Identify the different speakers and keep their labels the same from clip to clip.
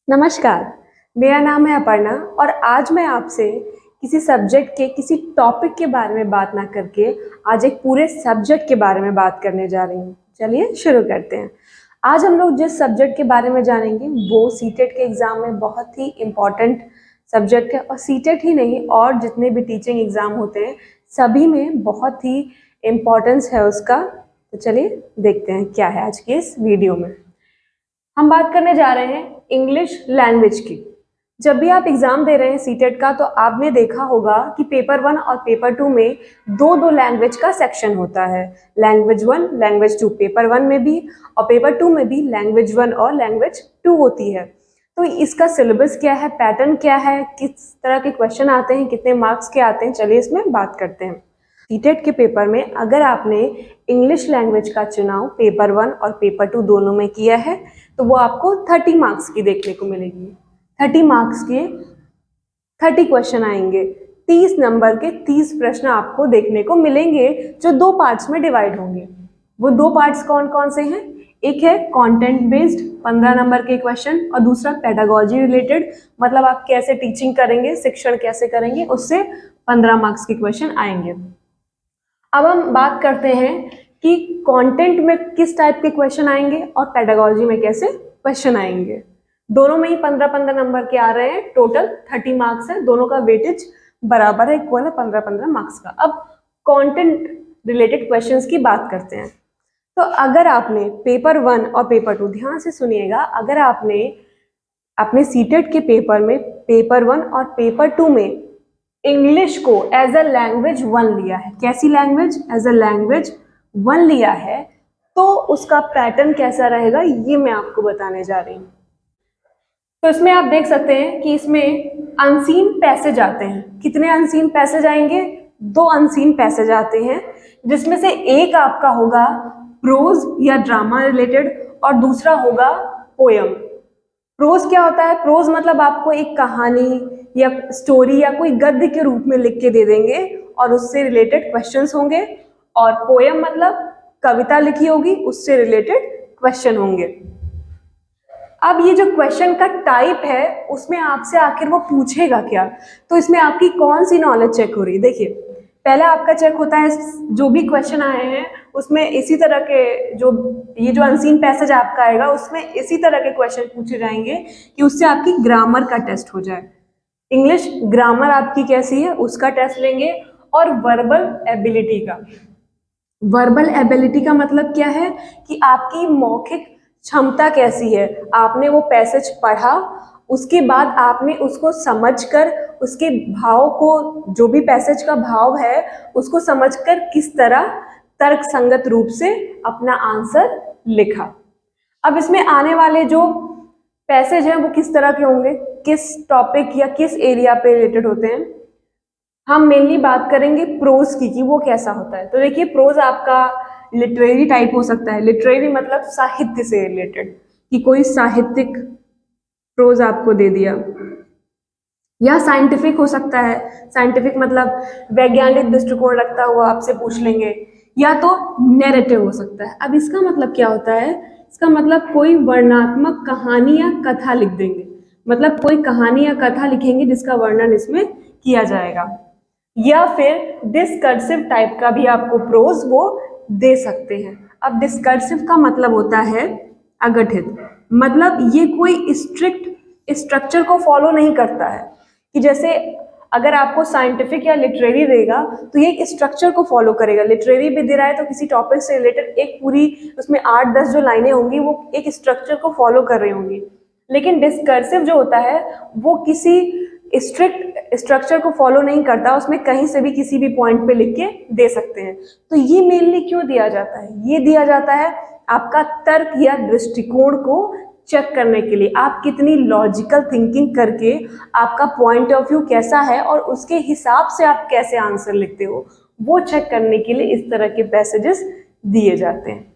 Speaker 1: नमस्कार, मेरा नाम है अपर्णा और आज मैं आपसे किसी सब्जेक्ट के किसी टॉपिक के बारे में बात ना करके आज एक पूरे सब्जेक्ट के बारे में बात करने जा रही हूँ। चलिए शुरू करते हैं। आज हम लोग जिस सब्जेक्ट के बारे में जानेंगे वो सीटेट के एग्ज़ाम में बहुत ही इम्पॉर्टेंट सब्जेक्ट है और सीटेट ही नहीं और जितने भी टीचिंग एग्ज़ाम होते हैं सभी में बहुत ही इम्पोर्टेंस है उसका। तो चलिए देखते हैं क्या है आज के इस वीडियो में। हम बात करने जा रहे हैं इंग्लिश लैंग्वेज की। जब भी आप एग्जाम दे रहे हैं सीटेट का तो आपने देखा होगा कि पेपर 1 और पेपर 2 में दो दो लैंग्वेज का सेक्शन होता है। लैंग्वेज 1, लैंग्वेज 2 पेपर 1 में भी और पेपर 2 में भी लैंग्वेज 1 और लैंग्वेज 2 होती है। तो इसका सिलेबस क्या है, पैटर्न क्या है, किस तरह के क्वेश्चन आते हैं, कितने मार्क्स के आते हैं, चलिए इसमें बात करते हैं। सीटेट के पेपर में अगर आपने इंग्लिश लैंग्वेज का चुनाव पेपर 1 और पेपर 2 दोनों में किया है तो वो आपको 30 मार्क्स की देखने को मिलेगी। 30 मार्क्स के 30 क्वेश्चन आएंगे, 30 नंबर के 30 प्रश्न आपको देखने को मिलेंगे जो दो पार्ट्स में डिवाइड होंगे। वो दो पार्ट्स कौन कौन से हैं? एक है कंटेंट बेस्ड 15 नंबर के क्वेश्चन और दूसरा पेडागोजी रिलेटेड, मतलब आप कैसे टीचिंग करेंगे, शिक्षण कैसे करेंगे, उससे 15 मार्क्स के क्वेश्चन आएंगे। अब हम बात करते हैं कि कंटेंट में किस टाइप के क्वेश्चन आएंगे और पेडागोजी में कैसे क्वेश्चन आएंगे। दोनों में ही 15-15 नंबर के आ रहे हैं, टोटल 30 मार्क्स है, दोनों का वेटेज बराबर है, इक्वल है 15-15 मार्क्स का। अब कंटेंट रिलेटेड क्वेश्चंस की बात करते हैं। तो अगर आपने पेपर 1 और पेपर 2, ध्यान से सुनिएगा, अगर आपने अपने सीटेट के पेपर में पेपर 1 और पेपर 2 में इंग्लिश को एज अ लैंग्वेज 1 लिया है, कैसी लैंग्वेज? एज अ लैंग्वेज 1 लिया है, तो उसका पैटर्न कैसा रहेगा ये मैं आपको बताने जा रही हूँ। तो इसमें आप देख सकते हैं कि इसमें अनसीन पैसेज आते हैं। कितने अनसीन पैसेज आएंगे? 2 अनसीन पैसेज आते हैं, जिसमें से एक आपका होगा प्रोज या ड्रामा रिलेटेड और दूसरा होगा पोयम। प्रोज क्या होता है? प्रोज मतलब आपको एक कहानी या स्टोरी या कोई गद्य के रूप में लिख के दे देंगे और उससे रिलेटेड क्वेश्चंस होंगे, और पोयम मतलब कविता लिखी होगी, उससे रिलेटेड क्वेश्चन होंगे। अब ये जो क्वेश्चन का टाइप है उसमें आपसे आखिर वो पूछेगा क्या, तो इसमें आपकी कौन सी नॉलेज चेक हो रही है? देखिए, पहला आपका चेक होता है जो भी क्वेश्चन आए हैं उसमें इसी तरह के ये जो अनसीन पैसेज आपका आएगा उसमें इसी तरह के क्वेश्चन पूछे जाएंगे कि उससे आपकी ग्रामर का टेस्ट हो जाए। इंग्लिश ग्रामर आपकी कैसी है उसका टेस्ट लेंगे, और वर्बल एबिलिटी का। वर्बल एबिलिटी का मतलब क्या है कि आपकी मौखिक क्षमता कैसी है। आपने वो पैसेज पढ़ा, उसके बाद आपने उसको समझकर उसके भाव को, जो भी पैसेज का भाव है उसको समझकर किस तरह तर्क संगत रूप से अपना आंसर लिखा। अब इसमें आने वाले जो पैसेज हैं वो किस तरह के होंगे, किस टॉपिक या किस एरिया पे रिलेटेड होते हैं? हम मेनली बात करेंगे प्रोज की कि वो कैसा होता है। तो देखिए, प्रोज आपका लिटरेरी टाइप हो सकता है। लिटरेरी मतलब साहित्य से रिलेटेड, कि कोई साहित्यिक प्रोज आपको दे दिया, या साइंटिफिक हो सकता है। साइंटिफिक मतलब वैज्ञानिक दृष्टिकोण रखता हुआ आपसे पूछ लेंगे, या तो नैरेटिव हो सकता है। अब इसका मतलब क्या होता है? इसका मतलब कोई वर्णनात्मक कहानी या कथा लिख देंगे, मतलब कोई कहानी या कथा लिखेंगे जिसका वर्णन इसमें किया जाएगा। या फिर डिस्कर्सिव टाइप का भी आपको प्रोज वो दे सकते हैं। अब डिस्कर्सिव का मतलब होता है अगठित, मतलब ये कोई स्ट्रिक्ट स्ट्रक्चर को फॉलो नहीं करता है, कि जैसे अगर आपको साइंटिफिक या लिटरेरी देगा तो ये एक स्ट्रक्चर को फॉलो करेगा। लिटरेरी भी दे रहा है तो किसी टॉपिक से रिलेटेड एक पूरी उसमें 8-10 जो लाइनें होंगी वो एक स्ट्रक्चर को फॉलो कर रही होंगी। लेकिन डिस्कर्सिव जो होता है वो किसी स्ट्रिक्ट स्ट्रक्चर को फॉलो नहीं करता, उसमें कहीं से भी किसी भी पॉइंट पे लिख के दे सकते हैं। तो ये मेनली क्यों दिया जाता है? ये दिया जाता है आपका तर्क या दृष्टिकोण को चेक करने के लिए, आप कितनी लॉजिकल थिंकिंग करके आपका पॉइंट ऑफ व्यू कैसा है और उसके हिसाब से आप कैसे आंसर लिखते हो, वो चेक करने के लिए इस तरह के पैसेजेस दिए जाते हैं।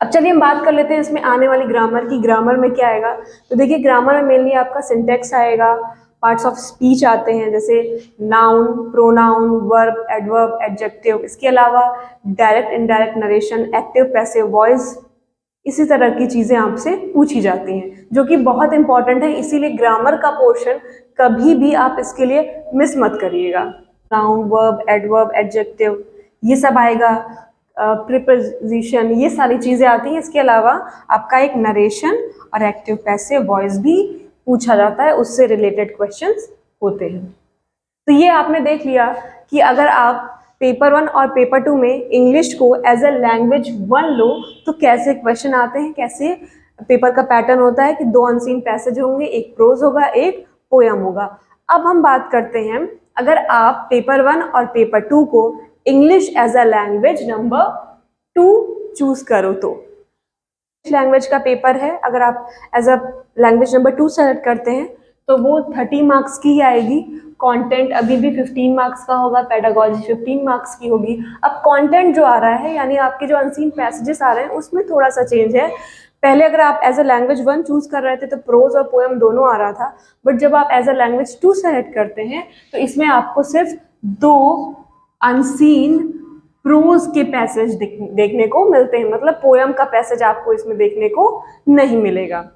Speaker 1: अब चलिए हम बात कर लेते हैं इसमें आने वाली ग्रामर की। ग्रामर में क्या आएगा? तो देखिए, ग्रामर में मेनली आपका सिंटेक्स आएगा, पार्ट्स ऑफ स्पीच आते हैं जैसे noun, pronoun, verb, adverb, adjective. इसके अलावा direct indirect narration, active passive voice, इसी तरह की चीज़ें आपसे पूछी जाती हैं, जो कि बहुत इंपॉर्टेंट है। इसीलिए ग्रामर का पोर्शन कभी भी आप इसके लिए मिस मत करिएगा। नाउन, वर्ब, एडवर्ब, एडजेक्टिव, ये सब आएगा, प्रीपोजिशन, ये सारी चीज़ें आती हैं। इसके अलावा आपका एक नरेशन और एक्टिव पैसिव वॉइस भी पूछा जाता है, उससे रिलेटेड क्वेश्चंस होते हैं। तो ये आपने देख लिया कि अगर आप पेपर 1 और पेपर 2 में इंग्लिश को एज अ लैंग्वेज 1 लो तो कैसे क्वेश्चन आते हैं, कैसे पेपर का पैटर्न होता है कि 2 अनसीन पैसेज होंगे, एक प्रोज होगा, एक पोयम होगा। अब हम बात करते हैं, अगर आप पेपर 1 और पेपर 2 को English as a language number 2 choose करो तो लैंग्वेज का पेपर है, अगर आप as a language number 2 select करते हैं तो वो 30 मार्क्स की आएगी। कंटेंट अभी भी 15 मार्क्स का होगा, पेडागोजी 15 मार्क्स की होगी। अब कंटेंट जो आ रहा है, यानी आपके जो अनसीन पैसेजेस आ रहे हैं, उसमें थोड़ा सा चेंज है। पहले अगर आप एज अ लैंग्वेज 1 चूज कर रहे थे तो प्रोज और पोएम दोनों आ रहा था, बट जब आप एज अ लैंग्वेज 2 सेलेक्ट करते हैं तो इसमें आपको सिर्फ 2 अनसीन प्रोज के पैसेज देखने को मिलते हैं, मतलब पोयम का पैसेज आपको इसमें देखने को नहीं मिलेगा।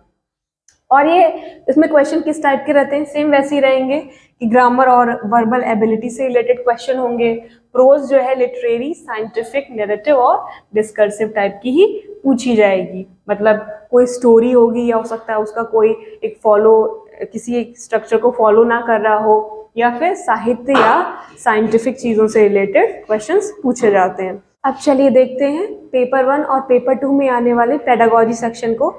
Speaker 1: और ये इसमें क्वेश्चन किस टाइप के रहते हैं, सेम वैसे ही रहेंगे कि ग्रामर और वर्बल एबिलिटी से रिलेटेड क्वेश्चन होंगे। प्रोज जो है लिटरेरी, साइंटिफिक, नैरेटिव और डिस्कर्सिव टाइप की ही पूछी जाएगी, मतलब कोई स्टोरी होगी या हो सकता है उसका कोई एक किसी एक स्ट्रक्चर को फॉलो ना कर रहा हो, या फिर साहित्य या साइंटिफिक चीज़ों से रिलेटेड क्वेश्चंस पूछे जाते हैं। अब चलिए देखते हैं पेपर 1 और पेपर 2 में आने वाले पेडागोजी सेक्शन को।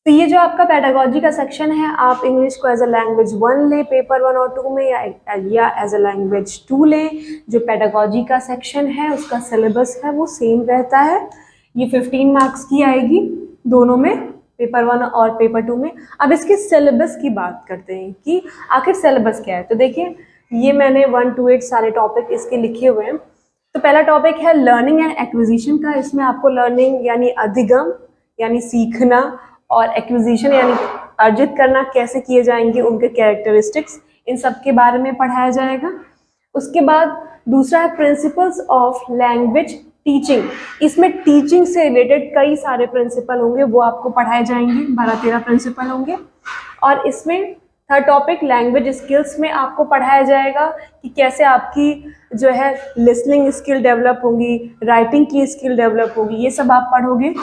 Speaker 1: तो ये जो आपका पेडागोजी का सेक्शन है, आप इंग्लिश को एज अ लैंग्वेज 1 ले पेपर 1 और 2 में, या एज अ लैंग्वेज 2 ले। जो पेडागोजी का सेक्शन है उसका सिलेबस है वो सेम रहता है। ये 15 मार्क्स की आएगी दोनों में, पेपर 1 और पेपर 2 में। अब इसके सिलेबस की बात करते हैं कि आखिर सिलेबस क्या है। तो देखिए, ये मैंने 1 to 8 सारे टॉपिक इसके लिखे हुए हैं। तो पहला टॉपिक है लर्निंग एंड एक्विजिशन का। इसमें आपको लर्निंग यानी अधिगम यानी सीखना, और एक्विजिशन यानी अर्जित करना कैसे किए जाएंगे, उनके कैरेक्टरिस्टिक्स, इन सब के बारे में पढ़ाया जाएगा। उसके बाद दूसरा है प्रिंसिपल्स ऑफ लैंग्वेज टीचिंग। इसमें टीचिंग से रिलेटेड कई सारे प्रिंसिपल होंगे, वो आपको पढ़ाए जाएंगे, 12-13 प्रिंसिपल होंगे। और इसमें थर्ड टॉपिक लैंग्वेज स्किल्स में आपको पढ़ाया जाएगा कि कैसे आपकी जो है लिसनिंग स्किल डेवलप होगी, राइटिंग की स्किल डेवलप होगी, ये सब आप पढ़ोगे।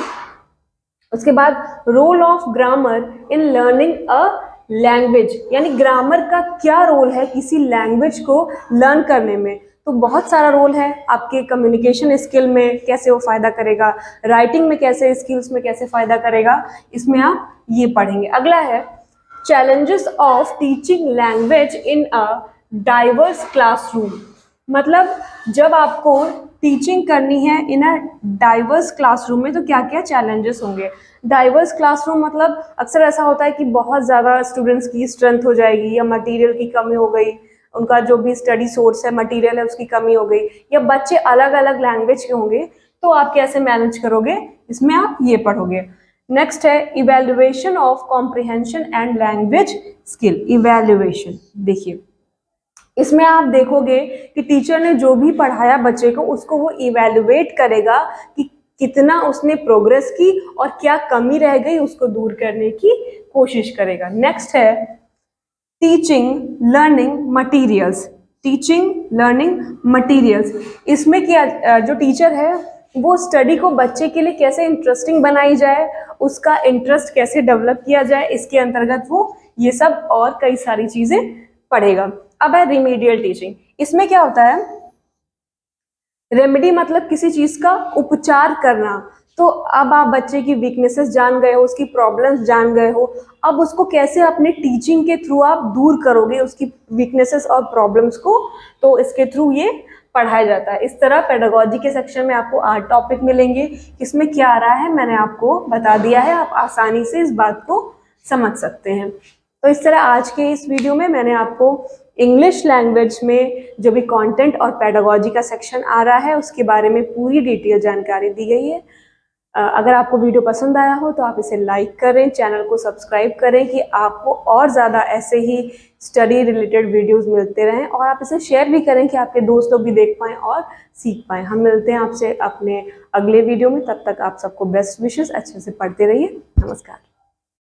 Speaker 1: उसके बाद role of grammar in learning a language, यानी ग्रामर का क्या रोल है किसी लैंग्वेज को लर्न करने में। तो बहुत सारा रोल है, आपके कम्युनिकेशन स्किल में कैसे वो फायदा करेगा, राइटिंग में कैसे, स्किल्स में कैसे फायदा करेगा, इसमें आप ये पढ़ेंगे। अगला है challenges of teaching language in a diverse classroom, मतलब जब आपको टीचिंग करनी है इन अ डाइवर्स क्लासरूम में तो क्या क्या चैलेंजेस होंगे। डाइवर्स क्लासरूम मतलब अक्सर ऐसा होता है कि बहुत ज़्यादा स्टूडेंट्स की स्ट्रेंथ हो जाएगी, या मटेरियल की कमी हो गई, उनका जो भी स्टडी सोर्स है, मटेरियल है, उसकी कमी हो गई, या बच्चे अलग अलग लैंग्वेज के होंगे, तो आप कैसे मैनेज करोगे, इसमें आप ये पढ़ोगे। नेक्स्ट है evaluation of comprehension and language skill. Evaluation, देखिए इसमें आप देखोगे कि टीचर ने जो भी पढ़ाया बच्चे को, उसको वो इवेल्युएट करेगा कि कितना उसने प्रोग्रेस की और क्या कमी रह गई, उसको दूर करने की कोशिश करेगा। नेक्स्ट है teaching learning materials. Teaching learning materials, इसमें क्या जो टीचर है वो स्टडी को बच्चे के लिए कैसे इंटरेस्टिंग बनाई जाए, उसका इंटरेस्ट कैसे डेवलप किया जाए, इसके अंतर्गत वो ये सब और कई सारी चीजें पढ़ेगा। अब है रिमीडियल टीचिंग। इसमें क्या होता है, रेमेडी मतलब किसी चीज का उपचार करना। तो अब आप बच्चे की वीकनेसेस जान गए हो, उसकी प्रॉब्लम्स जान गए हो, अब उसको कैसे अपने टीचिंग के थ्रू आप दूर करोगे उसकी वीकनेसेस और प्रॉब्लम्स को, तो इसके थ्रू ये पढ़ाया जाता है। इस तरह पेडागोजी के सेक्शन में आपको 8 टॉपिक मिलेंगे। किसमें क्या आ रहा है मैंने आपको बता दिया है, आप आसानी से इस बात को समझ सकते हैं। तो इस तरह आज के इस वीडियो में मैंने आपको इंग्लिश लैंग्वेज में जो भी कंटेंट और पेडागोजी का सेक्शन आ रहा है उसके बारे में पूरी डिटेल जानकारी दी गई है। अगर आपको वीडियो पसंद आया हो तो आप इसे लाइक करें, चैनल को सब्सक्राइब करें कि आपको और ज़्यादा ऐसे ही स्टडी रिलेटेड वीडियोस मिलते रहें, और आप इसे शेयर भी करें कि आपके दोस्त लोग भी देख पाएँ और सीख पाएँ। हम मिलते हैं आपसे अपने अगले वीडियो में, तब तक आप सबको बेस्ट विशेस, अच्छे से पढ़ते रहिए। नमस्कार।